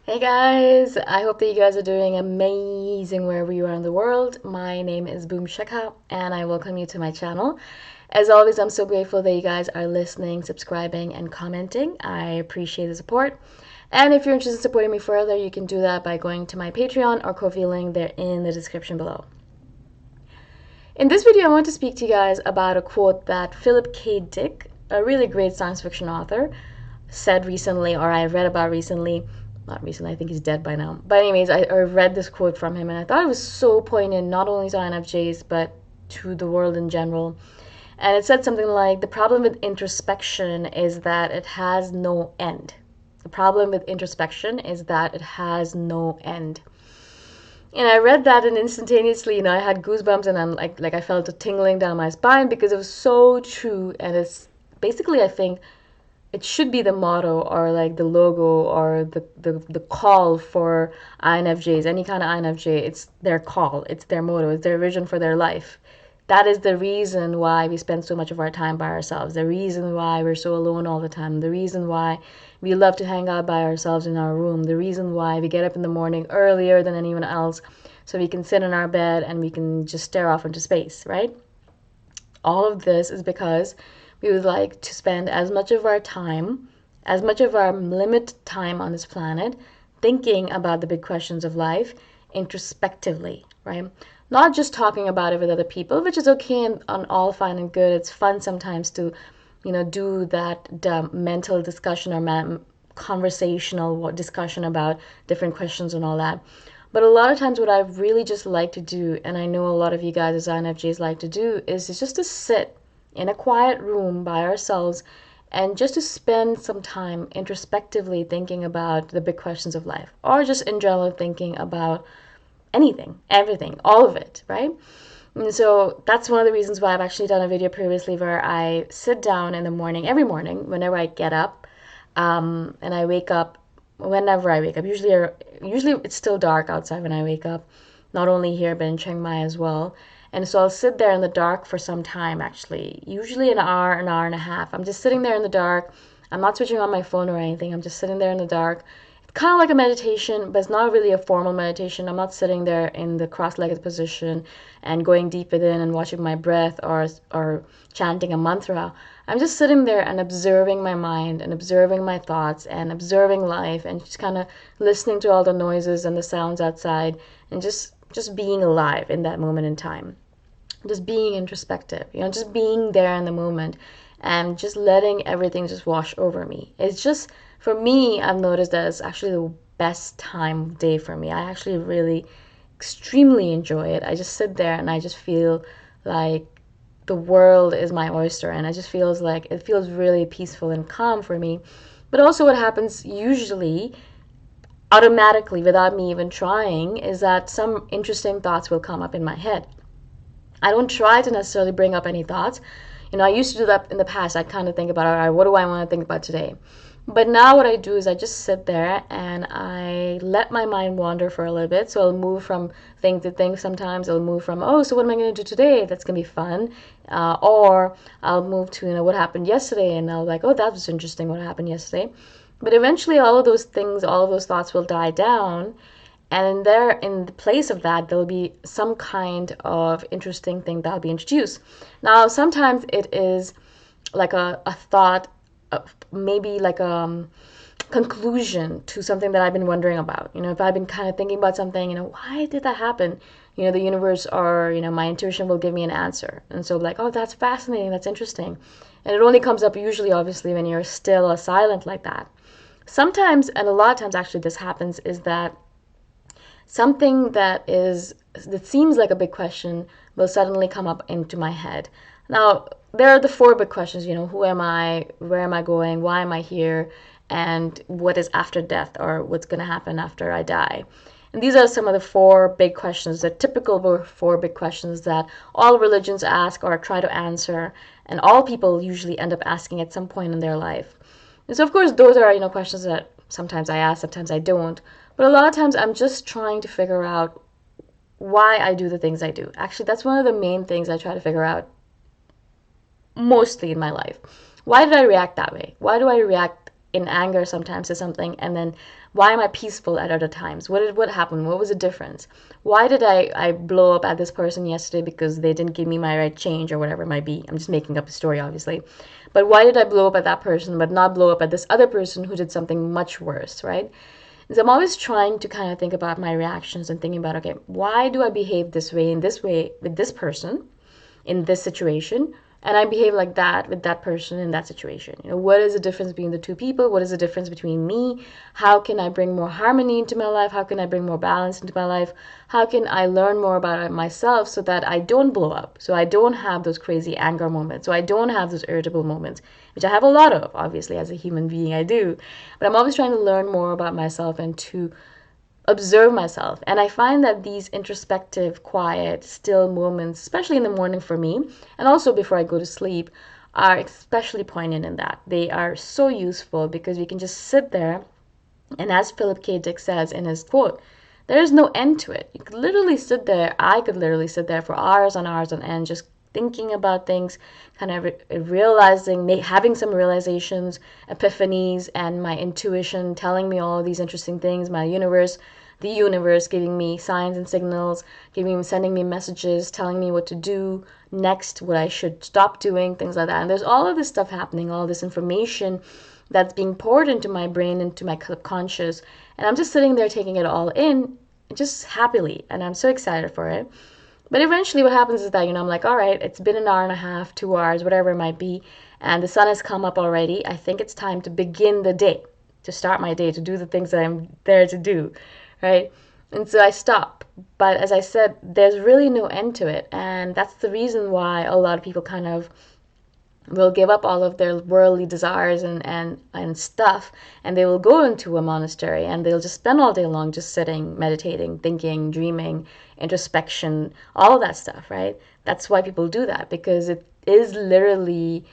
Hey guys, I hope that you guys are doing amazing wherever you are in the world. My name is Shikha and I welcome you to my channel. As always, I'm so grateful that you guys are listening, subscribing, and commenting. I appreciate the support. And if you're interested in supporting me further, you can do that by going to my Patreon or Ko-fi link there in the description below. In this video, I want to speak to you guys about a quote that Philip K. Dick, a really great science fiction author, said recently, or I read about recently. Not recently, I think he's dead by now. But anyways, I read this quote from him and I thought it was so poignant, not only to INFJs, but to the world in general. And it said something like, the problem with introspection is that it has no end. The problem with introspection is that it has no end. And I read that and instantaneously, I had goosebumps and I'm like I felt a tingling down my spine because it was so true. And it's basically, I think, it should be the motto or like the logo or the call for INFJs, any kind of INFJ. It's their call, it's their motto, it's their vision for their life. That is the reason why we spend so much of our time by ourselves, the reason why we're so alone all the time, the reason why we love to hang out by ourselves in our room, the reason why we get up in the morning earlier than anyone else so we can sit in our bed and we can just stare off into space, right? All of this is because we would like to spend as much of our time, as much of our limited time on this planet, thinking about the big questions of life introspectively, right? Not just talking about it with other people, which is okay and all fine and good. It's fun sometimes to, do that mental discussion or conversational discussion about different questions and all that. But a lot of times, what I really just like to do, and I know a lot of you guys as INFJs like to do, is just to sit in a quiet room by ourselves and just to spend some time introspectively thinking about the big questions of life, or just in general thinking about anything, everything, all of it, right? And so that's one of the reasons why I've actually done a video previously where I sit down in the morning, every morning, whenever I get up, and I wake up, whenever I wake up. Usually it's still dark outside when I wake up, not only here but in Chiang Mai as well. And so I'll sit there in the dark for some time, actually, usually an hour and a half. I'm just sitting there in the dark. I'm not switching on my phone or anything. I'm just sitting there in the dark. It's kind of like a meditation, but it's not really a formal meditation. I'm not sitting there in the cross-legged position and going deep within and watching my breath or chanting a mantra. I'm just sitting there and observing my mind and observing my thoughts and observing life and just kind of listening to all the noises and the sounds outside and just being alive in that moment in time, just being introspective, just being there in the moment and just letting everything just wash over me. It's just, for me, I've noticed that it's actually the best time of day for me. I actually really extremely enjoy it. I just sit there and I just feel like the world is my oyster, and it feels really peaceful and calm for me. But also what happens usually automatically without me even trying is that some interesting thoughts will come up in my head. I don't try to necessarily bring up any thoughts. I used to do that in the past. I kind of think about, all right, what do I want to think about today? But now what I do is I just sit there and I let my mind wander for a little bit. So I'll move from thing to thing. Sometimes I'll move from, oh, so what am I going to do today? That's going to be fun. Or I'll move to, what happened yesterday, and I'll like, oh, that was interesting what happened yesterday. But eventually all of those things, all of those thoughts will die down. And in the place of that, there'll be some kind of interesting thing that'll be introduced. Now, sometimes it is like a thought, maybe like a conclusion to something that I've been wondering about. If I've been kind of thinking about something, why did that happen? The universe or, my intuition will give me an answer. And so like, oh, that's fascinating, that's interesting. And it only comes up usually, obviously, when you're still or silent like that. Sometimes, and a lot of times actually this happens, is that something that seems like a big question will suddenly come up into my head. Now, there are the four big questions, who am I, where am I going, why am I here, and what is after death, or what's going to happen after I die. And these are some of the four big questions, the typical four big questions that all religions ask or try to answer, and all people usually end up asking at some point in their life. And so, of course, those are, questions that sometimes I ask, sometimes I don't. But a lot of times I'm just trying to figure out why I do the things I do. Actually, that's one of the main things I try to figure out mostly in my life. Why did I react that way? Why do I react in anger sometimes to something, and then why am I peaceful at other times? What happened? What was the difference? Why did I blow up at this person yesterday because they didn't give me my right change or whatever it might be? I'm just making up a story, obviously. But why did I blow up at that person but not blow up at this other person who did something much worse, right? So I'm always trying to kind of think about my reactions and thinking about, okay, why do I behave this way in this way with this person in this situation, and I behave like that with that person in that situation? What is the difference between the two people? What is the difference between me? How can I bring more harmony into my life? How can I bring more balance into my life? How can I learn more about myself so that I don't blow up, so I don't have those crazy anger moments, so I don't have those irritable moments, which I have a lot of, obviously, as a human being, I do. But I'm always trying to learn more about myself and to observe myself. And I find that these introspective, quiet, still moments, especially in the morning for me, and also before I go to sleep, are especially poignant in that. They are so useful because we can just sit there, and as Philip K. Dick says in his quote, there is no end to it. You could literally sit there, I could literally sit there for hours and hours on end, just thinking about things, kind of realizing, having some realizations, epiphanies, and my intuition telling me all these interesting things, the universe giving me signs and signals, sending me messages, telling me what to do next, what I should stop doing, things like that. And there's all of this stuff happening, all this information that's being poured into my brain, into my subconscious, and I'm just sitting there taking it all in, just happily, and I'm so excited for it. But eventually what happens is that, I'm like, all right, it's been an hour and a half, 2 hours, whatever it might be, and the sun has come up already. I think it's time to begin the day, to start my day, to do the things that I'm there to do, right? And so I stop. But as I said, there's really no end to it. And that's the reason why a lot of people kind of will give up all of their worldly desires and stuff, and they will go into a monastery and they'll just spend all day long just sitting, meditating, thinking, dreaming, introspection, all of that stuff, right? That's why people do that, because it is literally,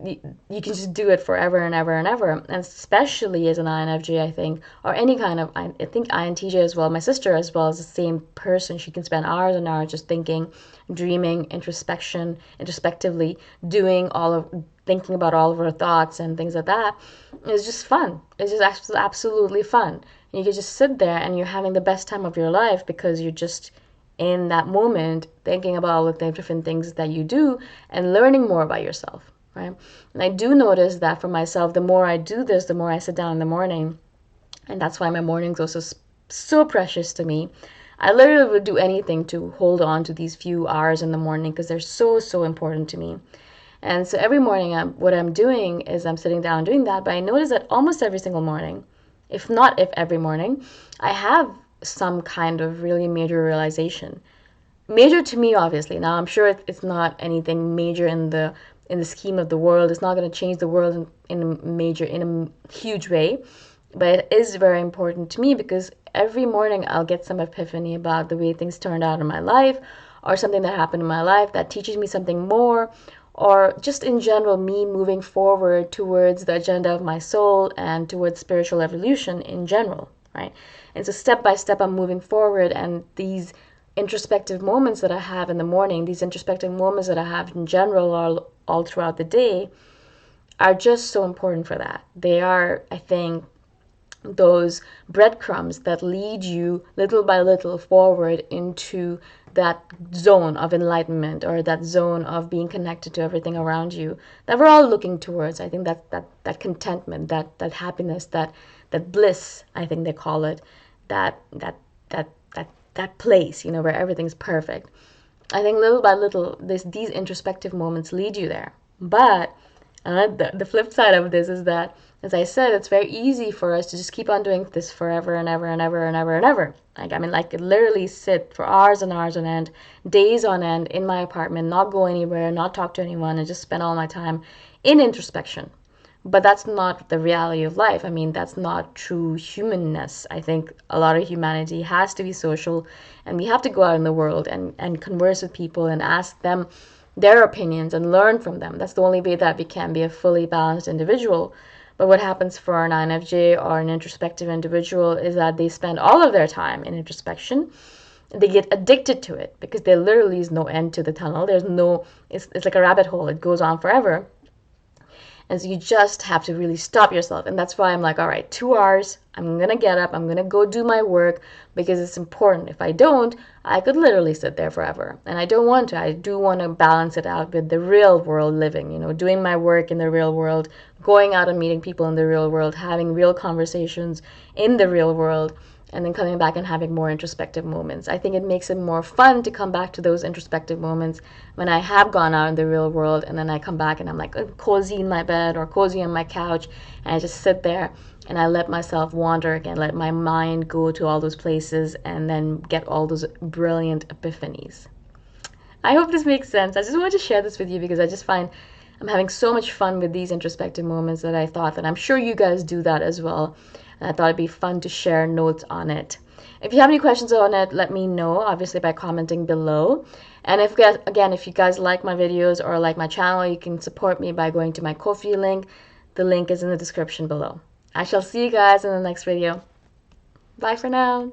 you can just do it forever and ever and ever. And especially as an INFJ, I think, or any kind of, I think INTJ as well, my sister as well is the same person. She can spend hours and hours just thinking, dreaming, introspectively, thinking about all of her thoughts and things like that. It's just fun. It's just absolutely fun. And you can just sit there and you're having the best time of your life because you're just in that moment thinking about all the different things that you do and learning more about yourself. Right? And I do notice that for myself, the more I do this, the more I sit down in the morning, and that's why my mornings are so precious to me. I literally would do anything to hold on to these few hours in the morning because they're so important to me. And so every morning, what I'm doing is I'm sitting down doing that, but I notice that almost every single morning, if every morning, I have some kind of really major realization. Major to me, obviously. Now, I'm sure it's not anything major in the scheme of the world. It's not going to change the world in a huge way, but it is very important to me because every morning I'll get some epiphany about the way things turned out in my life, or something that happened in my life that teaches me something more, or just in general me moving forward towards the agenda of my soul and towards spiritual evolution in general, right? And so step by step I'm moving forward, and these introspective moments that I have in the morning, these introspective moments that I have in general all throughout the day, are just so important for that. They are, I think, those breadcrumbs that lead you little by little forward into that zone of enlightenment, or that zone of being connected to everything around you that we're all looking towards. I think that contentment, that happiness, that bliss, I think they call it, that place, where everything's perfect. I think little by little, these introspective moments lead you there. But the flip side of this is that, as I said, it's very easy for us to just keep on doing this forever and ever and ever and ever and ever. I could literally sit for hours and hours on end, days on end in my apartment, not go anywhere, not talk to anyone, and just spend all my time in introspection. But that's not the reality of life. That's not true humanness. I think a lot of humanity has to be social, and we have to go out in the world and converse with people and ask them their opinions and learn from them. That's the only way that we can be a fully balanced individual. But what happens for an INFJ or an introspective individual is that they spend all of their time in introspection. They get addicted to it because there literally is no end to the tunnel. It's like a rabbit hole. It goes on forever. And so you just have to really stop yourself. And that's why I'm like, all right, 2 hours, I'm going to get up, I'm going to go do my work because it's important. If I don't, I could literally sit there forever. And I don't want to. I do want to balance it out with the real world living, you know, doing my work in the real world, going out and meeting people in the real world, having real conversations in the real world, and then coming back and having more introspective moments. I think it makes it more fun to come back to those introspective moments when I have gone out in the real world, and then I come back and I'm like cozy in my bed or cozy on my couch, and I just sit there and I let myself wander again, let my mind go to all those places and then get all those brilliant epiphanies. I hope this makes sense. I just wanted to share this with you because I just find I'm having so much fun with these introspective moments that I thought that I'm sure you guys do that as well. And I thought it'd be fun to share notes on it. If you have any questions on it, let me know, obviously by commenting below. And if you guys like my videos or like my channel, you can support me by going to my Ko-fi link. The link is in the description below. I shall see you guys in the next video. Bye for now.